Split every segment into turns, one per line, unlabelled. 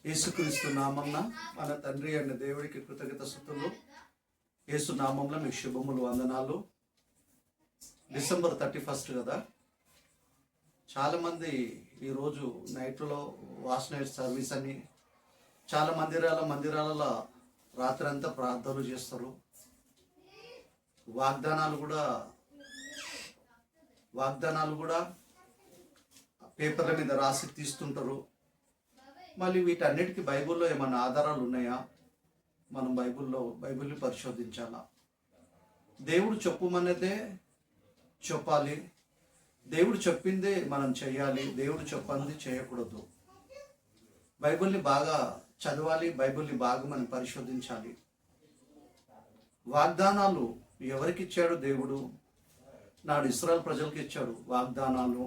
యేసుక్రీస్తు నామంన మన తండ్రి అయిన దేవుడికి కృతజ్ఞత స్తుతులు. యేసు నామంలో మీకు శుభములు, వందనాలు. డిసెంబర్ 31 కదా. చాలామంది ఈరోజు నైట్లో వాచ్ నైట్ సర్వీస్ అని చాలా మందిరాలలో రాత్రి అంతా ప్రార్థనలు చేస్తారు. వాగ్దానాలు కూడా పేపర్ల మీద రాసి తీస్తుంటారు. మళ్ళీ వీటన్నిటికీ బైబిల్లో ఏమైనా ఆధారాలు ఉన్నాయా? మనం బైబిల్ని పరిశోధించాలా. దేవుడు చెప్పమన్నదే చెప్పాలి, దేవుడు చెప్పిందే మనం చేయాలి, దేవుడు చెప్పంది చేయకూడదు. బైబిల్ని బాగా చదవాలి, బైబిల్ని బాగా మనం పరిశోధించాలి. వాగ్దానాలు ఎవరికి ఇచ్చాడు దేవుడు? నాడు ఇశ్రాయేలు ప్రజలకు ఇచ్చాడు వాగ్దానాలు,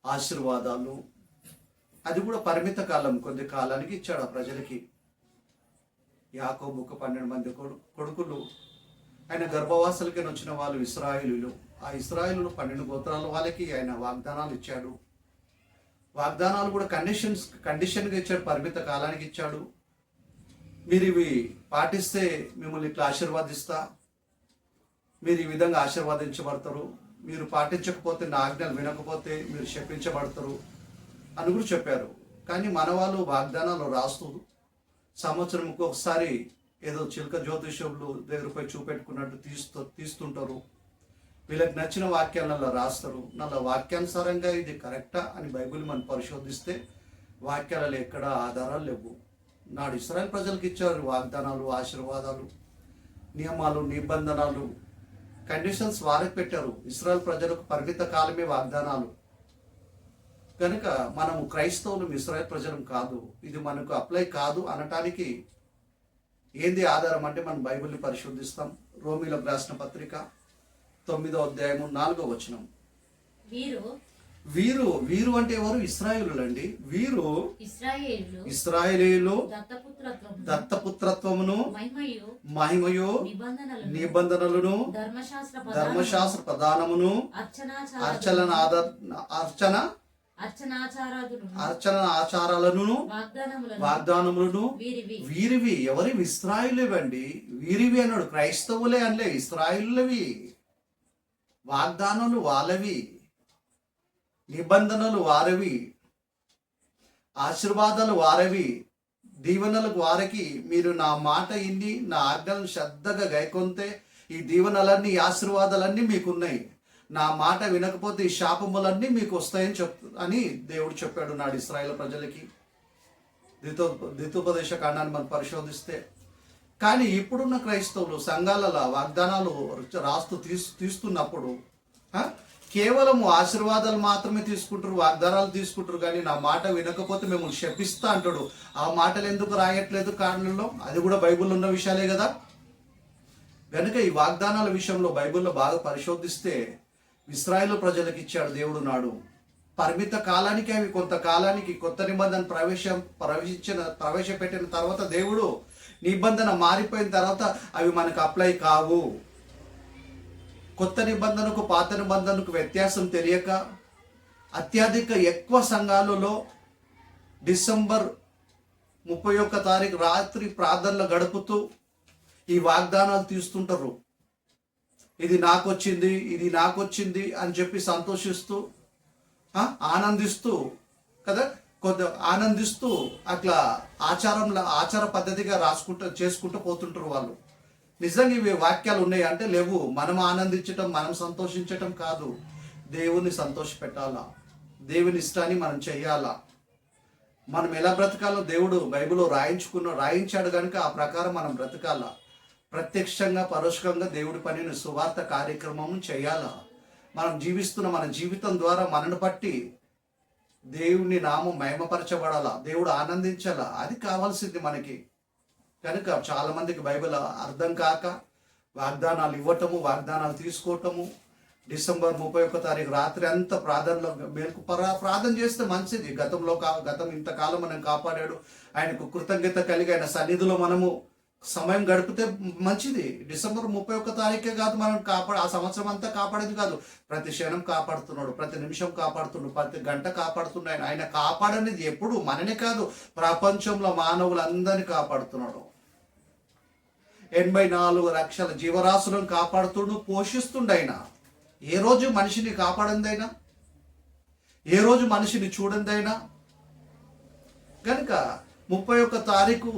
ఆశీర్వాదాలు. అది కూడా పరిమిత కాలం, కొద్ది కాలానికి ఇచ్చాడు ఆ ప్రజలకి. యాకోబుకు 12 మంది కొడుకులు, ఆయన గర్భవాసాలకి వచ్చిన వాళ్ళు ఇశ్రాయేలీయులు. ఆ ఇశ్రాయేలీయులు 12 గోత్రాల వాళ్ళకి ఆయన వాగ్దానాలు ఇచ్చాడు. వాగ్దానాలు కూడా కండిషన్గా ఇచ్చాడు, పరిమిత కాలానికి ఇచ్చాడు. మీరు ఇవి పాటిస్తే మిమ్మల్ని ఇట్లా ఆశీర్వాదిస్తా, మీరు ఈ విధంగా ఆశీర్వాదించబడతారు, మీరు పాటించకపోతే, నా ఆజ్ఞలు వినకపోతే మీరు శపించబడతారు అని కూడా చెప్పారు. కానీ మన వాళ్ళు వాగ్దానాలు రాస్తూ సంవత్సరంకి ఒకసారి ఏదో చిలక జ్యోతిషులు దగ్గర పోయి చూపెట్టుకున్నట్టు తీస్తుంటారు. వీళ్ళకి నచ్చిన వాక్యాలలో రాస్తారు. నల్ల వాక్యానుసారంగా ఇది కరెక్టా అని బైబిల్ మనం పరిశోధిస్తే వాక్యాలలో ఎక్కడ ఆధారాలు లేవు. నాడు ఇశ్రాయేలు ప్రజలకు ఇచ్చారు వాగ్దానాలు, ఆశీర్వాదాలు, నియమాలు, నిబంధనలు, కండిషన్స్ వారికి పెట్టారు. ఇశ్రాయేలు ప్రజలకు పరిమిత కాలమే వాగ్దానాలు. కనుక మనము క్రైస్తవులు ఇశ్రాయేలు ప్రజలం కాదు, ఇది మనకు అప్లై కాదు అనటానికి ఏంది ఆధారం అంటే మనం బైబిల్ని పరిశోధిస్తాం. రోమీలకు రాసిన పత్రిక 9వ అధ్యాయము 4వ వచనం. వీరు అంటే ఎవరు? ఇశ్రాయేలులు అండి. వీరు ఇశ్రాయేలీయులు దత్తపుత్రత్వమును, మహిమయు, నిబంధనలను, ధర్మశాస్త్ర ప్రధానమును, అర్చన ఆచారాలను, వాగ్దానములను వీరివి. ఎవరి? ఇశ్రాయేలువండి. వీరివి అన్నాడు. క్రైస్తవులే అనలే, ఇశ్రాయేలువి. వాగ్దానాలు వాళ్ళవి, నిబంధనలు వారివి, ఆశీర్వాదాలు వారివి, దీవెనలకు వారికి. మీరు నా మాట ఇన్ని, నా ఆజ్ఞలను శ్రద్ధగా గైకొంటే ఈ దీవెనలన్నీ, ఆశీర్వాదాలన్నీ మీకున్నాయి. నా మాట వినకపోతే ఈ శాపములన్నీ మీకు వస్తాయని అని దేవుడు చెప్పాడు నాడు ఇశ్రాయేలు ప్రజలకి. ద్వితోపదేశ కాండాన్ని మనం పరిశోధిస్తే. కానీ ఇప్పుడున్న క్రైస్తవులు సంఘాలలో వాగ్దానాలు రాస్తూ తీస్తున్నప్పుడు కేవలం ఆశీర్వాదాలు మాత్రమే తీసుకుంటారు, వాగ్దానాలు తీసుకుంటారు. కానీ నా మాట వినకపోతే మిమ్మల్ని శపిస్తా అంటాడు. ఆ మాటలు ఎందుకు రాయట్లేదు కారణంలో? అది కూడా బైబిల్లో ఉన్న విషయాలే కదా. కనుక ఈ వాగ్దానాల విషయంలో బైబిల్లో బాగా పరిశోధిస్తే ఇశ్రాయేలు ప్రజలకు ఇచ్చాడు దేవుడు నాడు. పరిమిత కాలానికి, అవి కొంతకాలానికి కొత్త నిబంధన ప్రవేశపెట్టిన తర్వాత దేవుడు నిబంధన మారిపోయిన తర్వాత అవి మనకు అప్లై కావు. కొత్త నిబంధనకు పాత నిబంధనకు వ్యత్యాసం తెలియక ఎక్కువ సంఘాలలో డిసెంబర్ 31 తారీఖు రాత్రి ప్రార్థనలు గడుపుతూ ఈ వాగ్దానాలు తీస్తుంటారు. ఇది నాకొచ్చింది అని చెప్పి సంతోషిస్తూ ఆనందిస్తూ కదా, ఆనందిస్తూ అట్లా ఆచార పద్ధతిగా చేసుకుంటూ పోతుంటారు వాళ్ళు. నిజంగా ఇవి వాక్యాలు ఉన్నాయి అంటే లేవు. మనం ఆనందించటం, మనం సంతోషించటం కాదు, దేవుని సంతోష పెట్టాలా, దేవుని ఇష్టాన్ని మనం చెయ్యాలా. మనం ఎలా బ్రతకాలో దేవుడు బైబిల్లో రాయించాడు కనుక ఆ ప్రకారం మనం బ్రతకాలా. ప్రత్యక్షంగా, పరోక్షంగా దేవుడి పనిని, సువార్త కార్యక్రమం చేయాలా. మనం జీవిస్తున్న మన జీవితం ద్వారా మనను బట్టి దేవుని నామం మహిమపరచబడాలా, దేవుడు ఆనందించాలా. అది కావాల్సింది మనకి. కనుక చాలా మందికి బైబిల్ అర్థం కాక వాగ్దానాలు ఇవ్వటము, వాగ్దానాలు తీసుకోవటము. డిసెంబర్ 31 తారీఖు రాత్రి అంతా ప్రార్థనలో మేలుకు ప్రార్థన చేస్తే మంచిది. గతం ఇంతకాలం మనం కాపాడాడు. ఆయనకు కృతజ్ఞత కలిగి ఆయన సన్నిధిలో మనము సమయం గడిపితే మంచిది. డిసెంబర్ 31 తారీఖే కాదు మనం ఆ సంవత్సరం అంతా కాపాడేది కాదు. ప్రతి క్షణం కాపాడుతున్నాడు, ప్రతి నిమిషం కాపాడుతున్నాడు, ప్రతి గంట కాపాడుతున్నాడు. ఆయన కాపాడనేది ఎప్పుడు మననే కాదు, ప్రపంచంలో మానవులందరినీ కాపాడుతున్నాడు. 84 లక్షల జీవరాశులను కాపాడుతుండు, పోషిస్తుండు. ఆయన ఏ రోజు మనిషిని కాపాడందైనా, ఏ రోజు మనిషిని చూడందైనా. కనుక 31 తారీఖు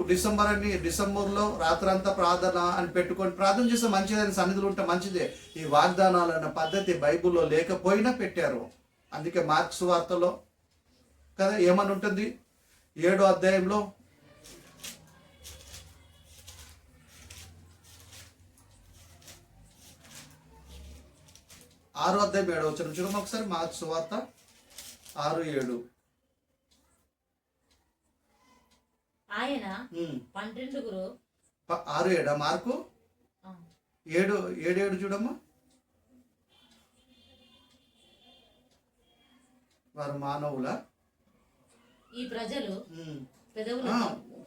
డిసెంబర్లో రాత్రంతా ప్రార్థన అని పెట్టుకొని ప్రార్థన చేస్తే మంచిదని, సన్నిధులు ఉంటే మంచిదే. ఈ వాగ్దానాలు అన్న పద్ధతి బైబిల్లో లేకపోయినా పెట్టారు. అందుకే మార్క్స్ వార్తలో కదా ఏమని ఉంటుంది, 7వ అధ్యాయంలో 6వ అధ్యాయం 7వ వచనం చూడము ఒకసారి. మార్క్స్ వార్త 6:7.
ఆయన 12
6:7 మార్కు 7:7 చూడమ్మా. వారు మానవుల
ఈ ప్రజలు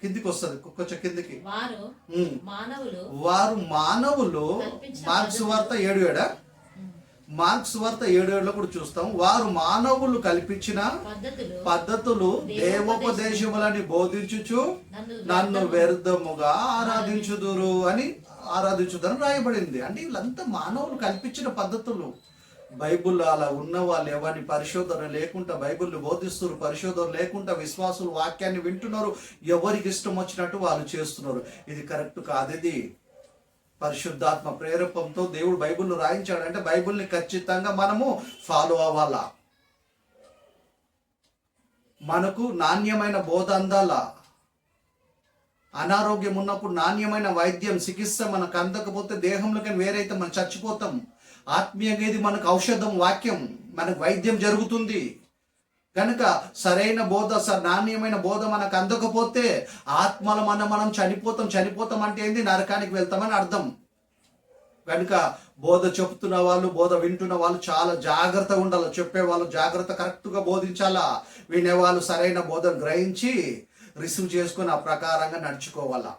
కిందికి వస్తుంది, కొంచెం కిందికి.
వారు
మానవులు మార్క్స్ వార్త 7:7. మార్క్స్ వార్త 7:7 కూడా చూస్తాం. వారు మానవులు కల్పించిన పద్ధతులు దేవోపదేశములని బోధించుచు నన్ను వ్యర్థముగా ఆరాధించుదని రాయబడింది. అంటే వీళ్ళంతా మానవులు కల్పించిన పద్ధతులు. బైబుల్ అలా ఉన్న వాళ్ళు ఎవరిని పరిశోధన లేకుండా బైబుల్ని బోధిస్తున్నారు, పరిశోధన లేకుండా విశ్వాసులు వాక్యాన్ని వింటున్నారు, ఎవరికి ఇష్టం వచ్చినట్టు వాళ్ళు చేస్తున్నారు. ఇది కరెక్ట్ కాదు. ఇది పరిశుద్ధాత్మ ప్రేరేపంతో దేవుడు బైబిల్ను రాయించాడు. అంటే బైబిల్ని ఖచ్చితంగా మనము ఫాలో అవ్వాలా. మనకు నాణ్యమైన బోధ అందాలా. అనారోగ్యం ఉన్నప్పుడు నాణ్యమైన వైద్యం, చికిత్స మనకు అందకపోతే దేహంలోకి వేరైతే మనం చచ్చిపోతాం. ఆత్మీయంగా ఇది మనకు ఔషధం, వాక్యం, మనకు వైద్యం జరుగుతుంది. కనుక సరైన బోధ, నాణ్యమైన బోధ మనకు అందకపోతే ఆత్మల మనం చనిపోతాం అంటే ఏంది, నరకానికి వెళ్తామని అర్థం. కనుక బోధ చెప్తున్న వాళ్ళు, బోధ వింటున్న వాళ్ళు చాలా జాగ్రత్తగా ఉండాలి. చెప్పేవాళ్ళు జాగ్రత్త, కరెక్ట్గా బోధించాలా. వినేవాళ్ళు సరైన బోధను గ్రహించి రిసీవ్ చేసుకుని ఆ ప్రకారంగా నడుచుకోవాలా.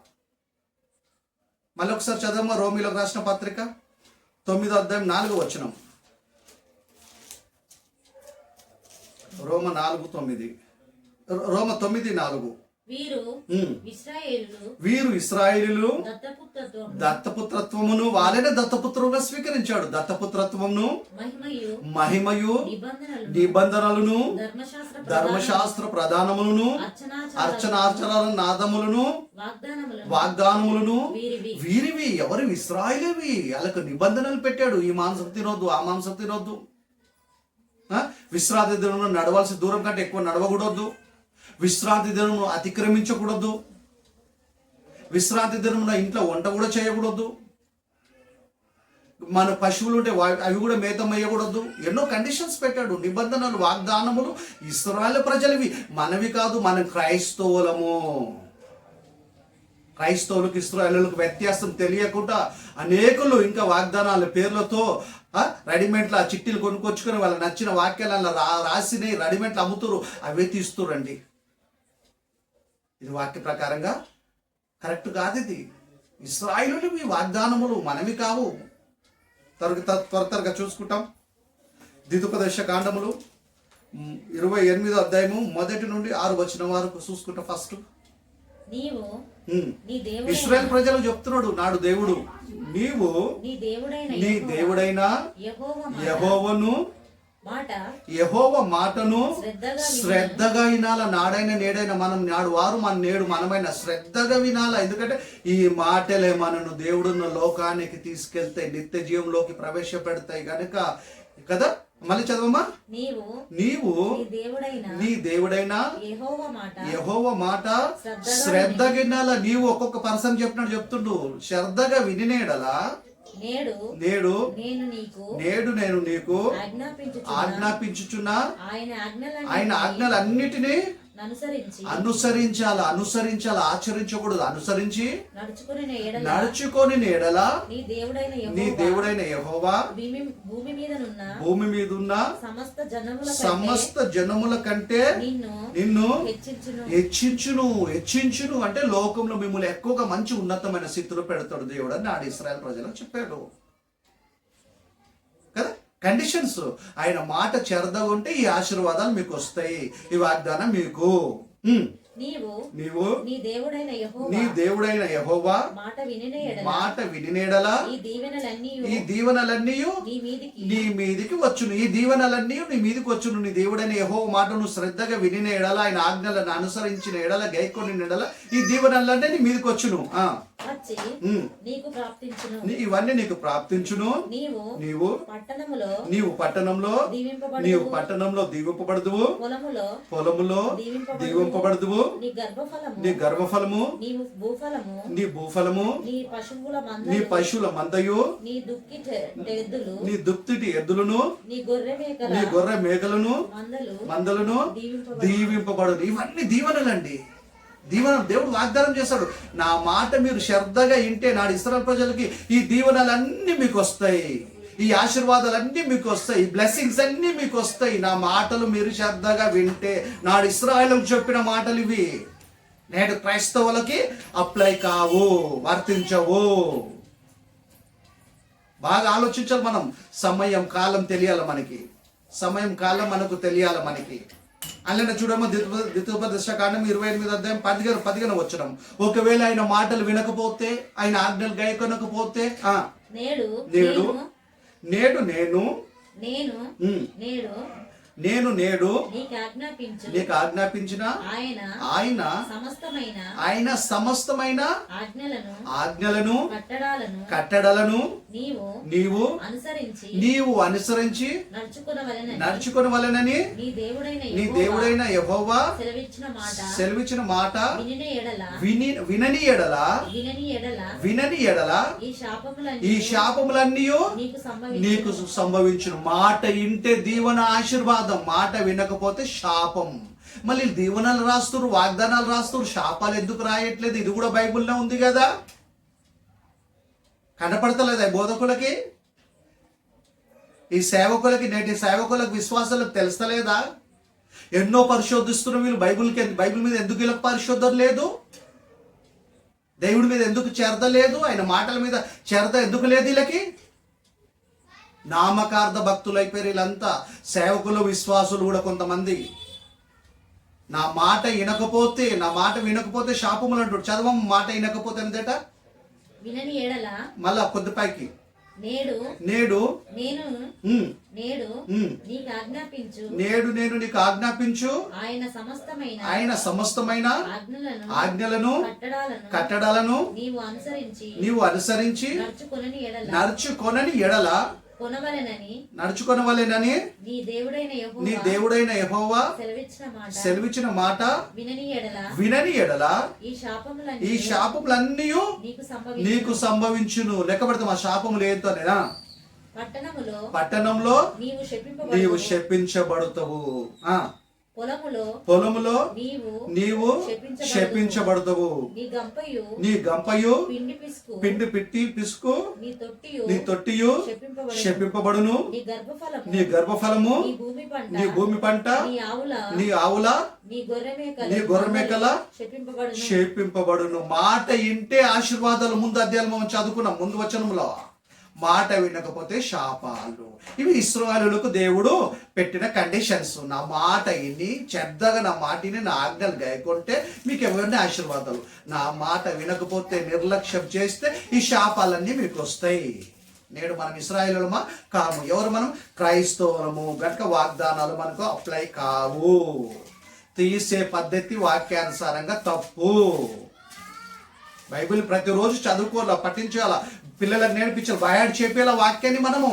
మళ్ళీ ఒకసారి చదవమ్మా రోమిలకు రాసిన పత్రిక 9వ అధ్యాయం 4వ వచనం. రోమ 9:4. వీరు ఇశ్రాయేలీయులు దత్తపుత్రత్వమును వాళ్ళనే దత్తపుత్రులుగా స్వీకరించాడు. దత్తపుత్రత్వమును, మహిమయు, నిబంధనలను, ధర్మశాస్త్ర ప్రధానములను, అర్చనార్చన నాదములను, వాగ్దానములను వీరివి. ఎవరు? ఇశ్రాయేలీవి. వాళ్ళకు నిబంధనలు పెట్టాడు. ఈ మాంసం తినొద్దు, ఆ మాంసం తినొద్దు, విశ్రాంతి దినమును నడవాల్సిన దూరం కంటే ఎక్కువ నడవకూడదు, విశ్రాంతి దినమును అతిక్రమించకూడదు, విశ్రాంతి దినమున ఇంట్లో వంట కూడా చేయకూడదు, మన పశువులు ఉంటే అవి కూడా మేతం వేయకూడదు. ఎన్నో కండిషన్స్ పెట్టాడు, నిబంధనలు, వాగ్దానములు. ఇశ్రాయేలు ప్రజలవి, మనవి కాదు. మనం క్రైస్తవులకు ఇశ్రాయేలులకు వ్యత్యాసం తెలియకుండా అనేకులు ఇంకా వాగ్దానాల పేర్లతో రెడీమేడ్ల చిట్టీలు కొనుక్కొచ్చుకొని వాళ్ళ నచ్చిన వాక్యాలు అలా రాసినవి రెడీమేడ్లు అమ్ముతారు, అవే తీస్తురండి. ఇది వాక్య ప్రకారంగా కరెక్ట్ కాదు. ఇది ఇశ్రాయేలువి వాగ్దానములు, మనవి కావు. త్వరగా చూసుకుంటాం. ద్వితోపదేశ కాండములు 28వ అధ్యాయము 1 నుండి 6 వచనం వరకు చూసుకుంటాం. ఫస్ట్ ఇశ్రాయేలు ప్రజలకు చెప్తున్నాడు నాడు దేవుడు, నీవు నీ దేవుడైన యెహోవాను, యెహోవా మాటను శ్రద్ధగా వినాల. నాడైన నేడైన మనం, నాడు వారు మన నేడు మనమైన శ్రద్ధగా వినాల. ఎందుకంటే ఈ మాటలే మనను దేవుడున్న లోకానికి తీసుకెళ్తాయి, నిత్య జీవంలోకి ప్రవేశపెడతాయి కనుక కదా. మళ్ళీ చదవమ్మా. నీవు నీ దేవుడైన యెహోవా మాట శ్రద్ధగా వినాల. నీవు ఒక్కొక్క పర్సన్ చెప్పినట్టు చెప్తుండు. శ్రద్ధగా వినేడలా నేడు నేను నీకు ఆజ్ఞాపించుచున్నా ఆయన ఆజ్ఞలన్నిటినీ అనుసరించాలి, ఆచరించకూడదు. అనుసరించి
నడుచుకొని
ఎడల
నీ
దేవుడైన యెహోవా
భూమి
మీదున్న
సమస్త
జనముల కంటే నిన్ను హెచ్చించును అంటే లోకంలో మిమ్మల్ని ఎక్కువగా మంచి ఉన్నతమైన స్థితిలో పెడతాడు దేవుడు అని నాడు ఇశ్రాయేలు ప్రజలకు చెప్పాడు కదా. కండిషన్స్, ఆయన మాట చెరదగా ఉంటే ఈ ఆశీర్వాదాలు మీకు వస్తాయి, ఈ వాగ్దానం మీకు. నీవు నీ దేవుడైన యెహోవా మాట వినినేడలా ఈ దీవెనలన్నీ నీ మీదికి వచ్చును. ఈ దీవెనలన్నీ నీ మీదికి వచ్చును. నీ దేవుడైన యెహోవా మాటను శ్రద్ధగా వినిన ఎడల, ఆయన ఆజ్ఞలను అనుసరించిన ఎడల, గైకొని ఎడల ఈ దీవెనలన్నీ నీ మీదికి వచ్చును. ఇవన్నీ నీకు ప్రాప్తించును. నీవు పట్టణంలో దీవింపబడదువు, పొలములో దీవింపబడదువు. నీ గర్భఫలము నీ భూఫలము నీ పశువుల మందయు నీ దుక్తిటి ఎద్దులను నీ గొర్రె మేకలను మందలను దీవింపబడు. ఇవన్నీ దీవెనలండి. దేవుడు వాగ్దానం చేస్తాడు, నా మాట మీరు శ్రద్ధగా వింటే నాడు ఇశ్రాయేలు ప్రజలకి ఈ దీవెనలన్నీ మీకు వస్తాయి, ఈ ఆశీర్వాదాలన్నీ మీకు వస్తాయి, ఈ బ్లెస్సింగ్స్ అన్నీ మీకు వస్తాయి. నా మాటలు మీరు శ్రద్ధగా వింటే. నాడు ఇశ్రాయేలుకు చెప్పిన మాటలు ఇవి నేడు క్రైస్తవులకి అప్లై కావు, వర్తించవు. బాగా ఆలోచించాలి మనం. సమయం కాలం తెలియాలి మనకి, సమయం కాలం మనకు తెలియాలి మనకి. అందులో చూడము ద్వితీయోపదేశకాండం 28వ అధ్యాయం 15 వచనం. ఒకవేళ ఆయన మాటలు వినకపోతే, ఆయన ఆజ్ఞలు గైకొనకపోతే నేడు నీకు ఆజ్ఞాపించిన ఆయన సమస్తమైన ఆజ్ఞలను కట్టడలను నీవు అనుసరించి నడుచుకొనవలెనని నీ దేవుడైన యెహోవా సెలవిచ్చిన మాట వినని ఎడల ఈ శాపములన్నీ నీకు సంభవించును. మాట ఇంటే దీవెన ఆశీర్వాదం, మాట వినకపోతే శాపం. మళ్ళీ దీవెనలు రాస్తున్నారు, వాగ్దానాలు రాస్తున్నారు, శాపాలు ఎందుకు రాయట్లేదు? ఇది కూడా బైబిల్లో ఉంది కదా. కనపడతలేదా బోధకులకి, ఈ సేవకులకి, నేటి సేవకులకు, విశ్వాసాలకు తెలుస్తలేదా? ఎన్నో పరిశోధిస్తున్న వీళ్ళు బైబిల్ మీద ఎందుకు వీళ్ళకి పరిశోధన లేదు? దేవుడి మీద ఎందుకు చెరద లేదు? ఆయన మాటల మీద చెరద ఎందుకు లేదు వీళ్ళకి? నామకార్థ భక్తులు అయిపోయారు వీళ్ళంతా. సేవకులు, విశ్వాసులు కూడా కొంతమంది నా మాట వినకపోతే శాపములు అంటాడు. చదవం, మాట వినకపోతే ఎంతట మళ్ళా కొద్ది పైకి నేడు నేను నీకు ఆజ్ఞాపించు ఆయన సమస్తమైన ఆజ్ఞలను కట్టడాలను నీవు అనుసరించి నడుచుకొనని ఎడల నడుచుకొనవలెనని నీ దేవుడైన యెహోవా సెలవిచ్చిన మాట వినని ఎడల ఈ శాపములన్నీ నీకు సంభవించును. లెక్క పెడతాం ఆ శాపములు ఏంటో నేనా. పట్టణంలో నీవు శపించబడతావు, పొలములో నీవు శపించబడతావు. నీ గంపయు పిండి పిసుకు నీ తొట్టియు శపింపబడును. నీ గర్భఫలము నీ భూమి పంట నీ ఆవుల నీ గొర్రెమేకల శపింపబడును. మాట ఇంటే ఆశీర్వాదాలు. ముందు అధ్యాయం మనం చదువుకున్నాం, ముందు వచనంలో. మాట వినకపోతే శాపాలు. ఇవి ఇశ్రాయేలులకు దేవుడు పెట్టిన కండిషన్స్. నా మాట విని శ్రద్ధగా నా మాటని, నా ఆజ్ఞలు గాయకుంటే మీకు ఎవరిని ఆశీర్వాదాలు. నా మాట వినకపోతే, నిర్లక్ష్యం చేస్తే ఈ శాపాలన్నీ మీకు వస్తాయి. నేడు మనం ఇశ్రాయేలులమా కాము. ఎవరు మనం? క్రైస్తవులము గనుక వాగ్దానాలు మనకు అప్లై కావు. తీసే పద్ధతి వాక్యానుసారంగా తప్పు. బైబిల్ ప్రతిరోజు చదువుకోవాలా, పఠించాలా, పిల్లలకు నేర్పించాలి, బయాడ్ చెప్పేలా వాక్యాన్ని. మనము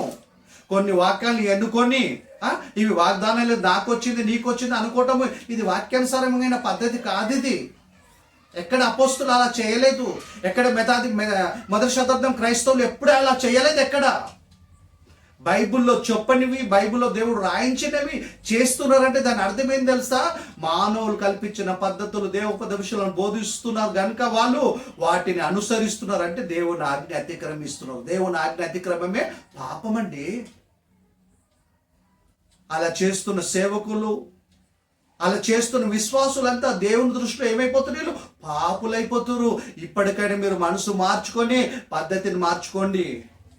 కొన్ని వాక్యాలను ఎన్నుకొని ఇవి వాగ్దానాలు నాకు వచ్చింది నీకు వచ్చింది అనుకోవటము ఇది వాక్యానుసారమైన పద్ధతి కాదు. ఇది ఎక్కడ అపోస్తులు అలా చేయలేదు. ఎక్కడ మొదటి శతాబ్దం క్రైస్తవులు ఎప్పుడు అలా చేయలేదు. ఎక్కడ బైబిల్లో చెప్పనివి, బైబిల్లో దేవుడు రాయించినవి చేస్తున్నారంటే దాని అర్థం ఏం తెలుసా? మానవులు కల్పించిన పద్ధతులు, దేవోపదేశాలను బోధిస్తున్నారు కనుక వాళ్ళు వాటిని అనుసరిస్తున్నారంటే దేవుని ఆజ్ఞ అతిక్రమిస్తున్నారు. దేవుని ఆజ్ఞ అతిక్రమమే పాపమండి. అలా చేస్తున్న సేవకులు, అలా చేస్తున్న విశ్వాసులంతా దేవుని దృష్టిలో ఏమైపోతున్నారు? పాపులైపోతున్నారు. ఇప్పటికైనా మీరు మనసు మార్చుకొని పద్ధతిని మార్చుకోండి.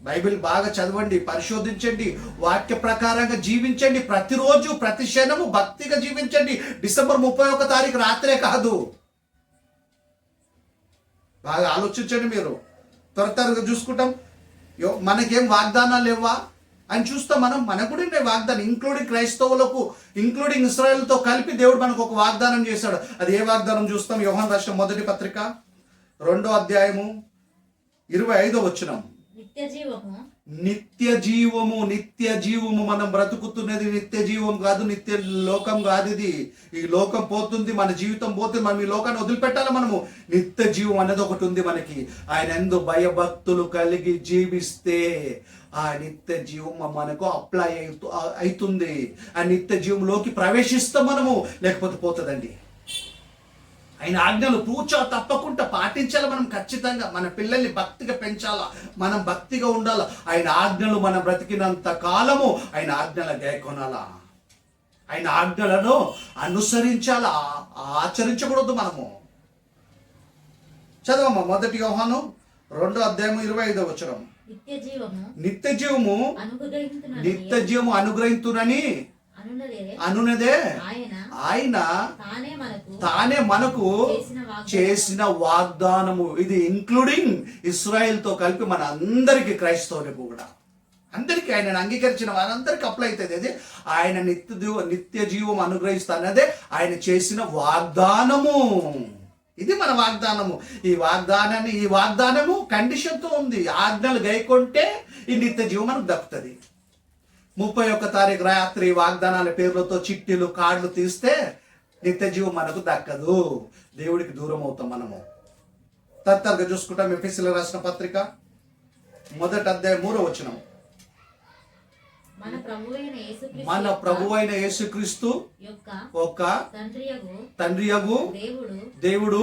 బైబిల్ బాగా చదవండి, పరిశోధించండి, వాక్య ప్రకారంగా జీవించండి. ప్రతిరోజు ప్రతి క్షణము భక్తిగా జీవించండి. డిసెంబర్ 31 తారీఖు రాత్రే కాదు. బాగా ఆలోచించండి. మీరు త్వరగా చూసుకుంటాం. మనకేం వాగ్దానాలు లేవా అని చూస్తాం. మనకు కూడా ఉండే వాగ్దానం, ఇంక్లూడింగ్ క్రైస్తవులకు, ఇంక్లూడింగ్ ఇశ్రాయేలుతో కలిపి దేవుడు మనకు ఒక వాగ్దానం చేశాడు. అది ఏ వాగ్దానం చూస్తాం? యోహాను రాసిన మొదటి పత్రిక 2వ అధ్యాయము 25వ వచనం. నిత్య జీవము. మనం బ్రతుకుతున్నది నిత్య జీవం కాదు, నిత్య లోకం కాదు. ఇది ఈ లోకం పోతుంది, మన జీవితం పోతుంది, మనం ఈ లోకాన్ని వదిలిపెట్టాలి. మనము నిత్య జీవం అనేది ఒకటి ఉంది మనకి. ఆయన ఎందు భయభక్తులు కలిగి జీవిస్తే ఆ నిత్య జీవం మనకు అప్లై అవుతుంది. ఆ నిత్య జీవంలోకి ప్రవేశిస్తాం మనము, లేకపోతే పోతుందండి. ఆయన ఆజ్ఞలు తూచా తప్పకుండా పాటించాలి. మనం ఖచ్చితంగా మన పిల్లల్ని భక్తిగా పెంచాలా, మనం భక్తిగా ఉండాలా. ఆయన ఆజ్ఞలు మనం బ్రతికినంత కాలము ఆయన ఆజ్ఞల గైకొనాలా, ఆయన ఆజ్ఞలను అనుసరించాలా, ఆచరించకూడదు మనము. చదవమ్మా, 1 యోహాను 2వ అధ్యాయము 25వ వచనం. నిత్య జీవము అనుగ్రహించునని అనునదే ఆయన తానే మనకు చేసిన వాగ్దానము. ఇది ఇంక్లూడింగ్ ఇశ్రాయేల్తో కలిపి మన అందరికి, క్రైస్తవులకు కూడా అందరికీ, ఆయనను అంగీకరించిన వారందరికీ అప్లై అవుతుంది. అది ఆయన నిత్య జీవం అనుగ్రహిస్తానదే ఆయన చేసిన వాగ్దానము. ఇది మన వాగ్దానము. ఈ వాగ్దానము కండిషన్తో ఉంది. ఆజ్ఞలు గైకొంటే ఈ నిత్య జీవం మనకు దక్కుతుంది. 31 తారీఖు రాత్రి వాగ్దానాల పేర్లతో చిట్టీలు, కార్డులు తీస్తే నిత్య జీవం మనకు దక్కదు. దేవుడికి దూరం అవుతాం మనము. తత్వరగా చూసుకుంటాం. ఎఫెసీయులకు రాసిన పత్రిక 1వ అధ్యాయం 3వ వచనం. మన ప్రభువైన యేసుక్రీస్తు యొక్క తండ్రియగు దేవుడు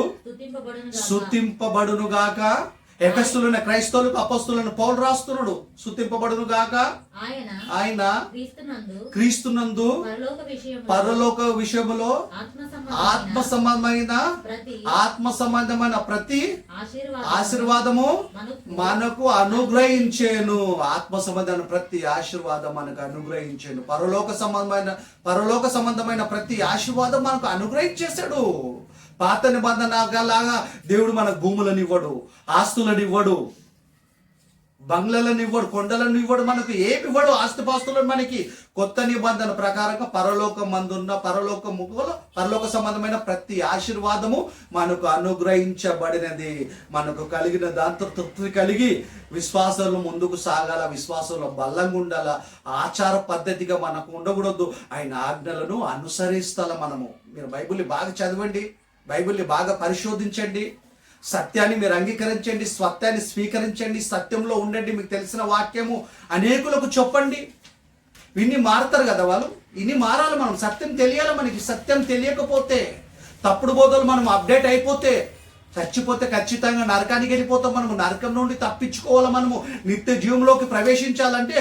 స్తుతింపబడును గాక. ఎఫెసీయులైన క్రైస్తవులకు అపొస్తలులైన పౌలు రాస్తున్నాడు, స్తుతింపబడును గాక ఆయన క్రీస్తునందు పరలోక విషయములో ఆత్మ సంబంధమైన ప్రతి ఆశీర్వాదము మనకు అనుగ్రహించేను. ఆత్మ సంబంధమైన ప్రతి ఆశీర్వాదం మనకు అనుగ్రహించేను. పరలోక సంబంధమైన ప్రతి ఆశీర్వాదం మనకు అనుగ్రహించేశాడు. పాత నిబంధన లాగా దేవుడు మనకు భూములను ఇవ్వడు, ఆస్తులను ఇవ్వడు, బంగ్లాలను ఇవ్వడు, కొండలను ఇవ్వడు, మనకు ఏమి ఇవ్వడు, ఆస్తిపాస్తులను. మనకి కొత్త నిబంధన ప్రకారంగా పరలోక సంబంధమైన ప్రతి ఆశీర్వాదము మనకు అనుగ్రహించబడినది. మనకు కలిగిన దాంతో తృప్తి కలిగి విశ్వాసంలో ముందుకు సాగాల, విశ్వాసంలో బలంగా ఉండాల. ఆచార పద్ధతిగా మనకు ఉండకూడదు. ఆయన ఆజ్ఞలను అనుసరిస్తాల మనము. మీరు బైబిల్ని బాగా చదవండి, బైబిల్ని బాగా పరిశోధించండి, సత్యాన్ని మీరు అంగీకరించండి, సత్యాన్ని స్వీకరించండి, సత్యంలో ఉండండి. మీకు తెలిసిన వాక్యము అనేకులకు చెప్పండి. విని మారుతారు కదా వాళ్ళు, ఇన్ని మారాలి మనం. సత్యం తెలియాలి మనకి. సత్యం తెలియకపోతే, తప్పుడు బోధలు మనం అప్డేట్ అయిపోతే, చచ్చిపోతే ఖచ్చితంగా నరకానికి వెళ్ళిపోతాం. మనము నరకం నుండి తప్పించుకోవాలి. మనము నిత్య జీవంలోకి ప్రవేశించాలంటే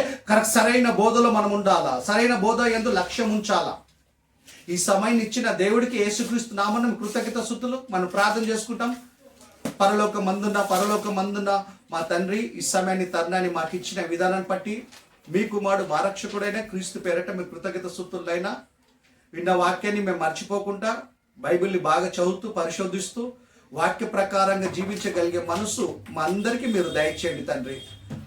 సరైన బోధలో మనం ఉండాలా, సరైన బోధ యందు లక్ష్యం ఉంచాలా. ఈ సమయాన్ని ఇచ్చిన దేవుడికి యేసుక్రీస్తు నామమున కృతజ్ఞత స్తుతులు. మనం ప్రార్థన చేసుకుంటాం. పరలోకమందున్న మా తండ్రి, ఈ సమయాన్ని తరుణాన్ని మాకు ఇచ్చిన విధానాన్ని బట్టి మీ కుమారుడు మా రక్షకుడైన క్రీస్తు పేరట మీ కృతజ్ఞత స్తుతులైనా. విన్న వాక్యాన్ని మేము మర్చిపోకుండా బైబిల్ని బాగా చదువుతూ పరిశోధిస్తూ వాక్య ప్రకారంగా జీవించగలిగే మనసు మా అందరికీ మీరు దయచేయండి తండ్రి.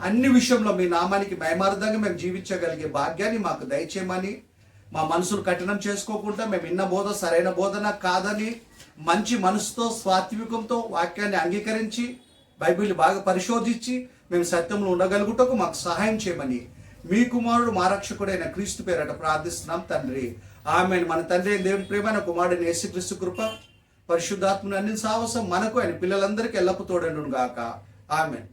అన్ని విషయంలో మీ నామానికి మహిమార్థంగా మేము జీవించగలిగే భాగ్యాన్ని మాకు దయచేయమని, మా మనసును కఠినం చేసుకోకుండా మేము విన్న బోధ సరైన బోధన కాదని మంచి మనసుతో, సాత్వికంతో వాక్యాన్ని అంగీకరించి బైబిల్ని బాగా పరిశోధించి మేము సత్యంలో ఉండగలుగుటకు మాకు సహాయం చేయమని మీ కుమారుడు మా రక్షకుడైన క్రీస్తు పేరట ప్రార్థిస్తున్నాం తండ్రి. ఆమేన్. మన తండ్రి దేవుని ప్రేమ, కుమారుడైన యేసుక్రీస్తు కృప, పరిశుద్ధాత్మను అన్ని సావసం మనకు ఆయన పిల్లలందరికీ ఎల్లప్పుడూ తోడైండును గాక. ఆమేన్.